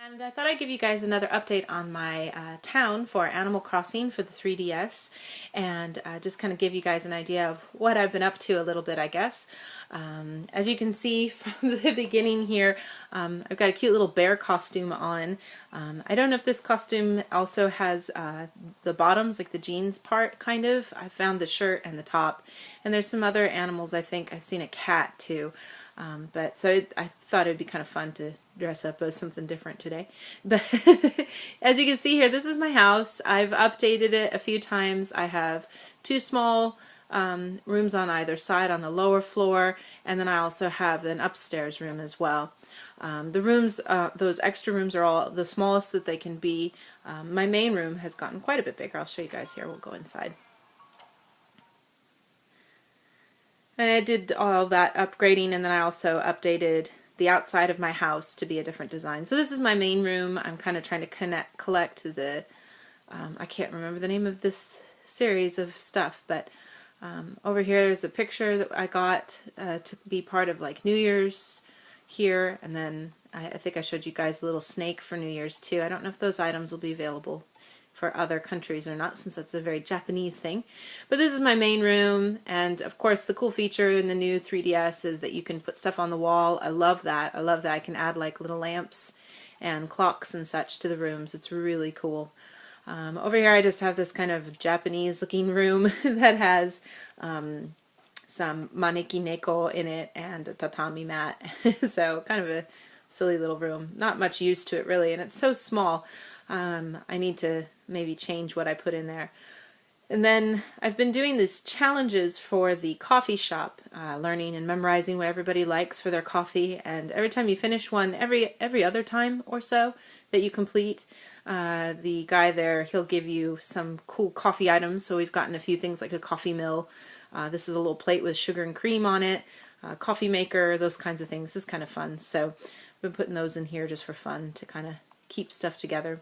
And I thought I'd give you guys another update on my town for Animal Crossing for the 3DS, and just kind of give you guys an idea of what I've been up to a little bit, I guess. As you can see from the beginning here, I've got a cute little bear costume on. I don't know if this costume also has the bottoms, like the jeans part, kind of. I found the shirt and the top, and there's some other animals. I think I've seen a cat too. I thought it'd be kind of fun to dress up as something different today. But as you can see here, this is my house. I've updated it a few times. I have two small rooms on either side on the lower floor, and then I also have an upstairs room as well. The rooms, those extra rooms are all the smallest that they can be. My main room has gotten quite a bit bigger. I'll show you guys here. We'll go inside. And I did all that upgrading, and then I also updated the outside of my house to be a different design. So this is my main room. I'm kind of trying to collect the, I can't remember the name of this series of stuff, but over here is a picture that I got to be part of like New Year's here, and then I think I showed you guys a little snake for New Year's too. I don't know if those items will be available for other countries or not, since that's a very Japanese thing. But this is my main room, and of course the cool feature in the new 3DS is that you can put stuff on the wall. I love that. I love that I can add like little lamps and clocks and such to the rooms. It's really cool. Over here I just have this kind of Japanese looking room that has some maneki neko in it and a tatami mat. So kind of a silly little room. Not much use to it really, and it's so small. I need to maybe change what I put in there. And then I've been doing these challenges for the coffee shop, learning and memorizing what everybody likes for their coffee. And every time you finish one, every other time or so that you complete, the guy there, he'll give you some cool coffee items. So we've gotten a few things like a coffee mill. This is a little plate with sugar and cream on it, coffee maker, those kinds of things. This is kind of fun. So I've been putting those in here just for fun to kind of keep stuff together.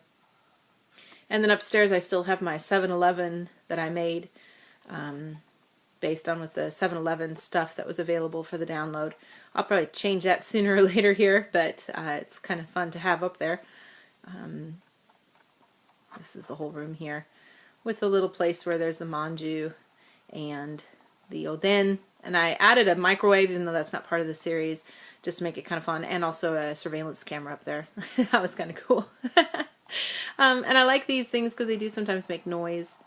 And then upstairs I still have my 7-Eleven that I made based on with the 7-Eleven stuff that was available for the download. I'll probably change that sooner or later here, but it's kind of fun to have up there. This is the whole room here with a little place where there's the manju and the oden. And I added a microwave, even though that's not part of the series, just to make it kind of fun, and also a surveillance camera up there. That was kind of cool. And I like these things because they do sometimes make noise.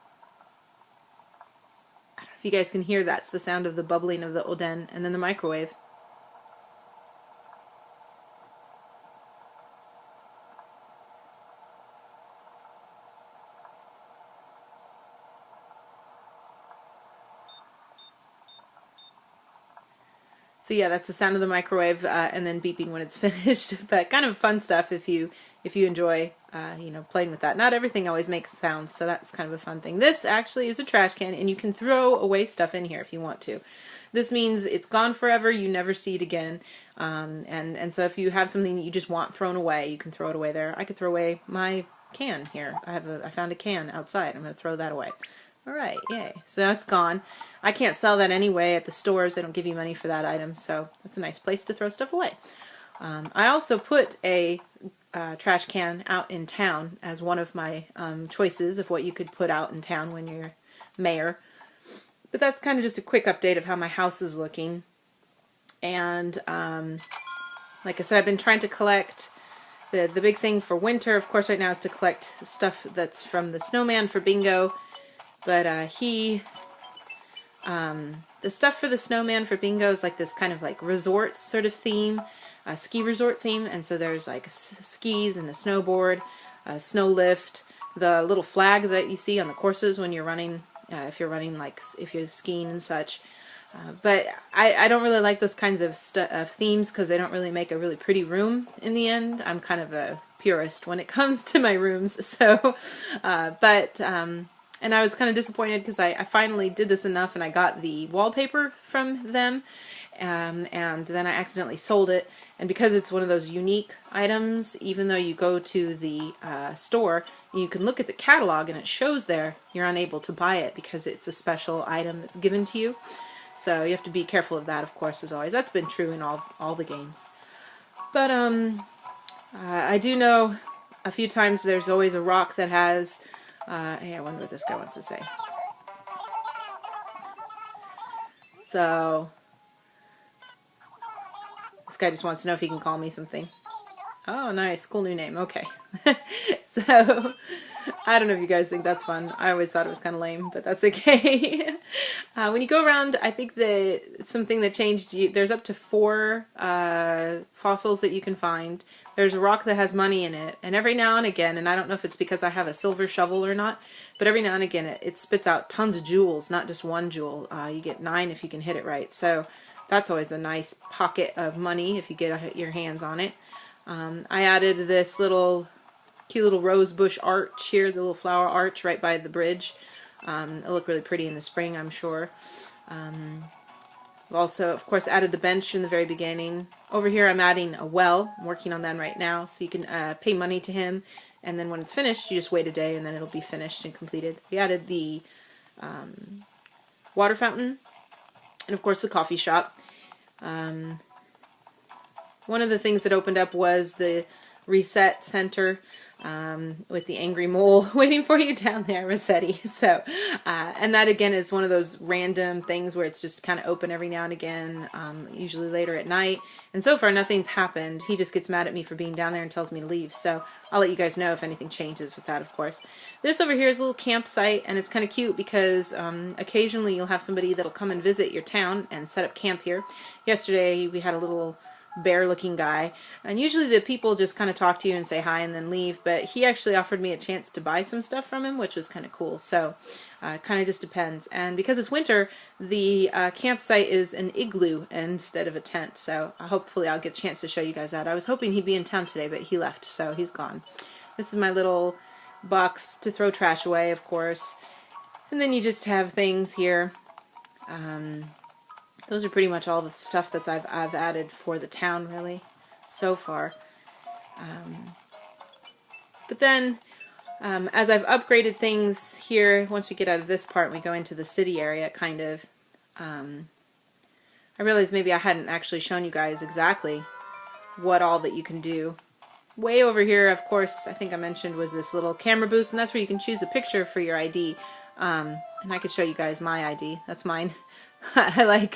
I don't know if you guys can hear, that's the sound of the bubbling of the oden, and then the microwave. So yeah, that's the sound of the microwave, and then beeping when it's finished. But kind of fun stuff if you enjoy, you know, playing with that. Not everything always makes sounds, so that's kind of a fun thing. This actually is a trash can, and you can throw away stuff in here if you want to. This means it's gone forever. You never see it again. And so if you have something that you just want thrown away, you can throw it away there. I could throw away my can here. I found a can outside. I'm going to throw that away. Alright, yay. So that's gone. I can't sell that anyway at the stores. They don't give you money for that item, so that's a nice place to throw stuff away. I also put a trash can out in town as one of my choices of what you could put out in town when you're mayor. But that's kind of just a quick update of how my house is looking. And like I said, I've been trying to collect the big thing for winter, of course, right now is to collect stuff that's from the snowman for bingo. But the stuff for the snowman for bingo is like this kind of like resort sort of theme, a ski resort theme, and so there's like skis and a snowboard, a snow lift, the little flag that you see on the courses when you're running, if you're running like if you're skiing and such. But I don't really like those kinds of themes because they don't really make a really pretty room in the end. I'm kind of a purist when it comes to my rooms, so and I was kind of disappointed because I finally did this enough and I got the wallpaper from them, and then I accidentally sold it. And because it's one of those unique items, even though you go to the store, you can look at the catalog and it shows there, you're unable to buy it because it's a special item that's given to you. So you have to be careful of that, of course, as always. That's been true in all the games. But I do know a few times there's always a rock that has, hey, I wonder what this guy wants to say. So, this guy just wants to know if he can call me something. Oh, nice. Cool new name. Okay. So, I don't know if you guys think that's fun. I always thought it was kind of lame, but that's okay. When you go around, I think that something that changed, there's up to 4 fossils that you can find. There's a rock that has money in it, and every now and again, and I don't know if it's because I have a silver shovel or not, but every now and again it spits out tons of jewels, not just 1 jewel. You get 9 if you can hit it right. So that's always a nice pocket of money if you get your hands on it. I added this cute little rose bush arch here, the little flower arch right by the bridge. It'll look really pretty in the spring, I'm sure. I've also, of course, added the bench in the very beginning. Over here I'm adding a well. I'm working on that right now, so you can pay money to him, and then when it's finished, you just wait a day and then it'll be finished and completed. We added the water fountain, and of course the coffee shop. One of the things that opened up was the reset center with the angry mole waiting for you down there, Rossetti. So, and that again is one of those random things where it's just kind of open every now and again, usually later at night. And so far nothing's happened. He just gets mad at me for being down there and tells me to leave. So I'll let you guys know if anything changes with that, of course. This over here is a little campsite, and it's kind of cute because occasionally you'll have somebody that'll come and visit your town and set up camp here. Yesterday we had a little bear-looking guy, and usually the people just kind of talk to you and say hi and then leave, but he actually offered me a chance to buy some stuff from him, which was kind of cool. So it kind of just depends. And because it's winter, the campsite is an igloo instead of a tent, so hopefully I'll get a chance to show you guys that. I was hoping he'd be in town today, but he left, so he's gone. This is my little box to throw trash away, of course, and then you just have things here. Those are pretty much all the stuff that I've added for the town, really, so far. But then, as I've upgraded things here, once we get out of this part and we go into the city area, kind of, I realized maybe I hadn't actually shown you guys exactly what all that you can do. Way over here, of course, I think I mentioned, was this little camera booth, and that's where you can choose a picture for your ID. And I could show you guys my ID. That's mine. I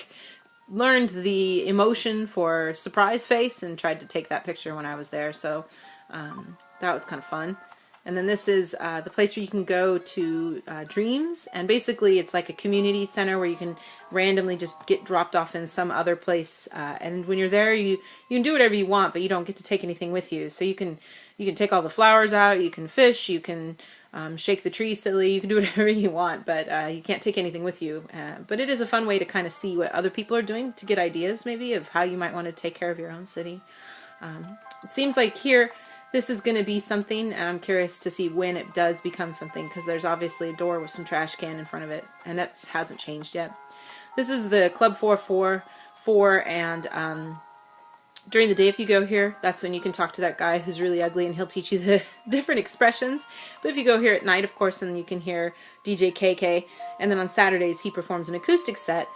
learned the emotion for surprise face and tried to take that picture when I was there, so that was kind of fun. And then this is the place where you can go to dreams, and basically it's like a community center where you can randomly just get dropped off in some other place, and when you're there you can do whatever you want, but you don't get to take anything with you. So you can take all the flowers out, you can fish, you can shake the tree silly, you can do whatever you want, but you can't take anything with you. But it is a fun way to kind of see what other people are doing, to get ideas maybe of how you might want to take care of your own city. It seems like here this is going to be something, and I'm curious to see when it does become something, because there's obviously a door with some trash can in front of it, and that hasn't changed yet. This is the Club 444, and during the day, if you go here, that's when you can talk to that guy who's really ugly, and he'll teach you the different expressions. But if you go here at night, of course, then you can hear DJ KK, and then on Saturdays he performs an acoustic set.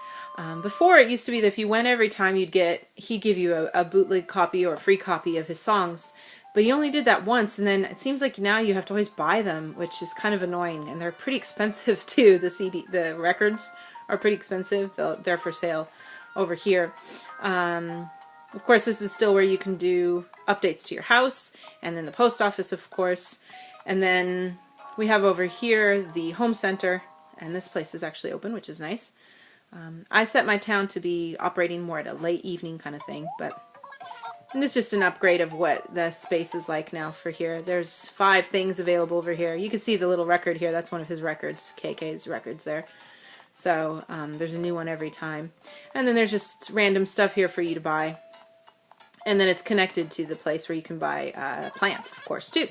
Before, it used to be that if you went every time, he'd give you a bootleg copy or a free copy of his songs. But he only did that once, and then it seems like now you have to always buy them, which is kind of annoying, and they're pretty expensive too. The records are pretty expensive. They're for sale over here. Of course, this is still where you can do updates to your house, and then the post office, of course. And then we have over here the home center, and this place is actually open, which is nice. I set my town to be operating more at a late evening kind of thing, and this is just an upgrade of what the space is like now for here. There's 5 things available over here. You can see the little record here. That's one of his records, KK's records there. So there's a new one every time. And then there's just random stuff here for you to buy. And then it's connected to the place where you can buy plants, of course, too.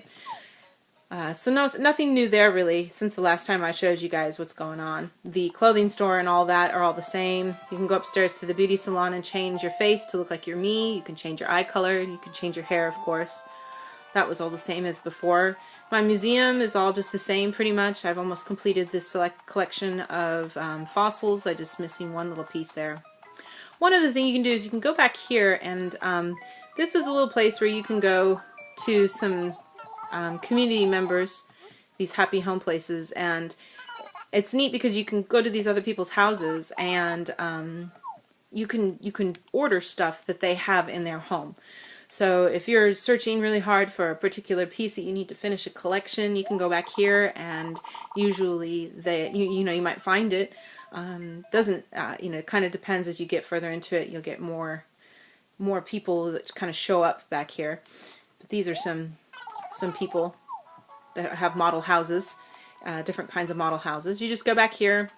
So nothing new there, really, since the last time I showed you guys what's going on. The clothing store and all that are all the same. You can go upstairs to the beauty salon and change your face to look like you're me. You can change your eye color. You can change your hair, of course. That was all the same as before. My museum is all just the same, pretty much. I've almost completed this select collection of fossils. I'm just missing one little piece there. One other thing you can do is you can go back here, and this is a little place where you can go to some community members, these happy home places, and it's neat because you can go to these other people's houses and you can order stuff that they have in their home. So if you're searching really hard for a particular piece that you need to finish a collection, you can go back here, and usually you might find it. Doesn't it kind of depends. As you get further into it, you'll get more people that kind of show up back here. But these are some people that have model houses, different kinds of model houses. You just go back here,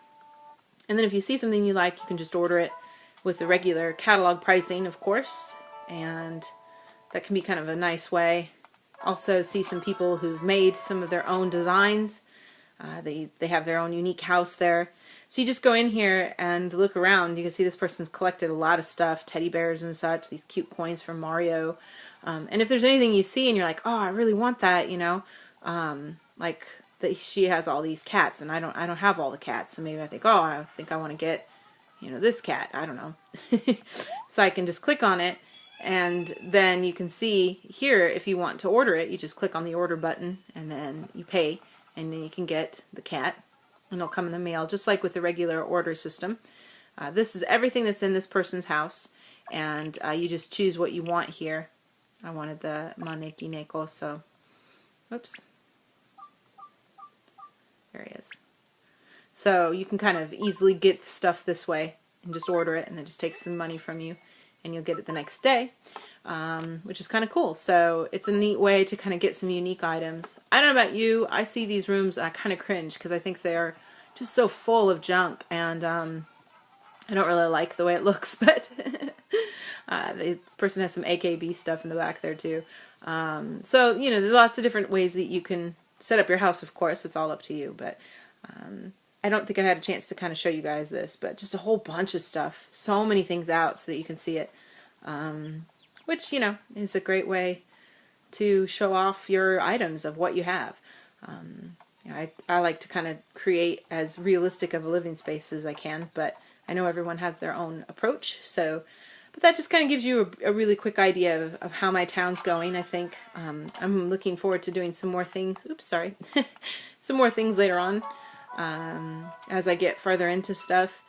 and then if you see something you like, you can just order it with the regular catalog pricing, of course, and that can be kind of a nice way. Also see some people who've made some of their own designs. They have their own unique house there. So you just go in here and look around. You can see this person's collected a lot of stuff, teddy bears and such, these cute coins from Mario. And if there's anything you see and you're like, oh, I really want that, like she has all these cats and I don't have all the cats. So maybe I think, oh, I think I want to get, this cat. I don't know. So I can just click on it. And then you can see here, if you want to order it, you just click on the order button and then you pay, and then you can get the cat, and it'll come in the mail just like with the regular order system. This is everything that's in this person's house, and you just choose what you want here. I wanted the Maneki Neko, so whoops, there he is. So you can kind of easily get stuff this way and just order it, and then just take some money from you, and you'll get it the next day, which is kind of cool. So it's a neat way to kind of get some unique items. I don't know about you, I see these rooms, I kind of cringe because I think they're just so full of junk, and I don't really like the way it looks, but this person has some AKB stuff in the back there too. So, there's lots of different ways that you can set up your house, of course. It's all up to you, but I don't think I had a chance to kind of show you guys this, but just a whole bunch of stuff. So many things out so that you can see it, which, is a great way to show off your items of what you have. I like to kind of create as realistic of a living space as I can, but I know everyone has their own approach, so... But that just kind of gives you a really quick idea of how my town's going, I think. I'm looking forward to doing some more things. Oops, sorry. Some more things later on as I get further into stuff.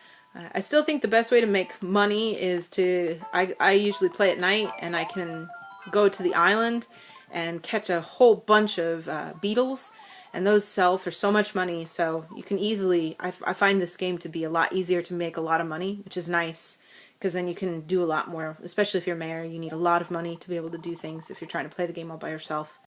I still think the best way to make money is to... I usually play at night, and I can go to the island and catch a whole bunch of beetles, and those sell for so much money, so you can easily... I find this game to be a lot easier to make a lot of money, which is nice. Because then you can do a lot more, especially if you're mayor. You need a lot of money to be able to do things if you're trying to play the game all by yourself.